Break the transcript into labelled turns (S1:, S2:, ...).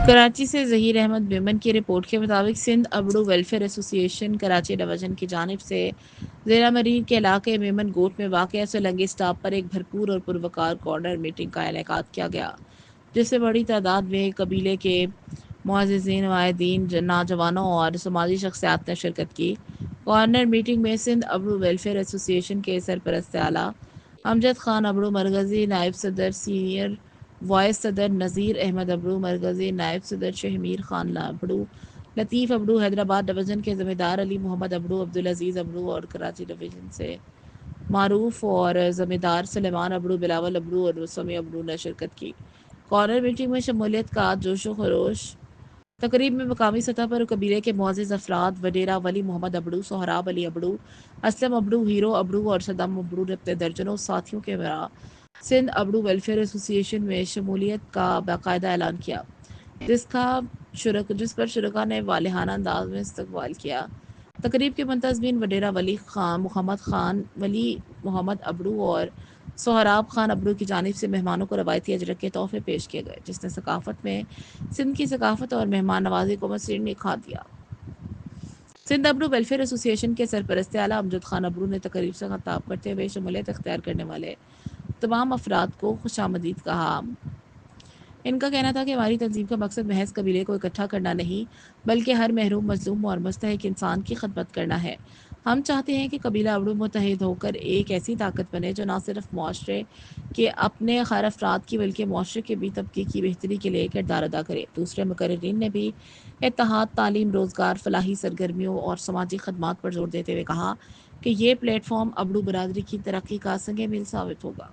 S1: کراچی سے ظہیر احمد میمن کی رپورٹ کے مطابق سندھ ابڑو ویلفیئر ایسوسی ایشن کراچی ڈویژن کی جانب سے ضلع مرین کے علاقے میمن گوٹ میں واقع سولنگی اسٹاپ پر ایک بھرپور اور پروقار کارنر میٹنگ کا انعقاد کیا گیا، جس سے بڑی تعداد میں قبیلے کے معززین، نمائندین، نوجوانوں اور سماجی شخصیات نے شرکت کی۔ کارنر میٹنگ میں سندھ ابڑو ویلفیئر ایسوسی ایشن کے سرپرست اعلیٰ امجد خان ابڑو مرکزی نائب صدر سینئر وائس صدر نذیر احمد ابڑو مرکزی نائب صدر شہمیر خان ابڑو لطیف ابڑو حیدرآباد ڈویژن کے ذمہ دار علی محمد ابڑو عبدالعزیز ابڑو اور کراچی ڈویژن سے معروف اور ذمہ دار سلیمان ابڑو بلاول ابڑو اور رسمی ابڑو نے شرکت کی۔ کارنر میٹنگ میں شمولیت کا جوش و خروش۔ تقریب میں مقامی سطح پر قبیلے کے معزز افراد وڈیرہ ولی محمد ابڑو، سہراب علی ابڑو، اسلم ابڑو، ہیرو ابڑو اور صدام ابڑو نے اپنے درجنوں ساتھیوں کے ہمراہ سندھ ابڑو ویلفیئر ایسوسی ایشن میں شمولیت کا باقاعدہ اعلان کیا، جس پر شرکاء نے والہانہ انداز میں استقبال کیا۔ تقریب کے منتظمین وڈیرہ ولی محمد ابڑو اور سہراب خان ابڑو کی جانب سے مہمانوں کو روایتی اجرک کے تحفے پیش کیے گئے، جس نے ثقافت میں سندھ کی ثقافت اور مہمان نوازی کو مزید نکھار دیا۔ سندھ ابڑو ویلفیئر ایسوسی ایشن کے سرپرست اعلیٰ امجد خان ابڑو نے تقریب سے خطاب کرتے ہوئے شمولیت اختیار کرنے والے تمام افراد کو خوش آمدید کہا۔ ان کا کہنا تھا کہ ہماری تنظیم کا مقصد محض قبیلے کو اکٹھا کرنا نہیں، بلکہ ہر محروم، مظلوم اور مستحق انسان کی خدمت کرنا ہے۔ ہم چاہتے ہیں کہ قبیلہ ابڑو متحد ہو کر ایک ایسی طاقت بنے جو نہ صرف معاشرے کے اپنے خیر افراد کی بلکہ معاشرے کے بھی طبقے کی بہتری کے لیے کردار ادا کرے۔ دوسرے مقررین نے بھی اتحاد، تعلیم، روزگار، فلاحی سرگرمیوں اور سماجی خدمات پر زور دیتے ہوئے کہا کہ یہ پلیٹ فارم ابڑو برادری کی ترقی کا سنگ میل ثابت ہوگا۔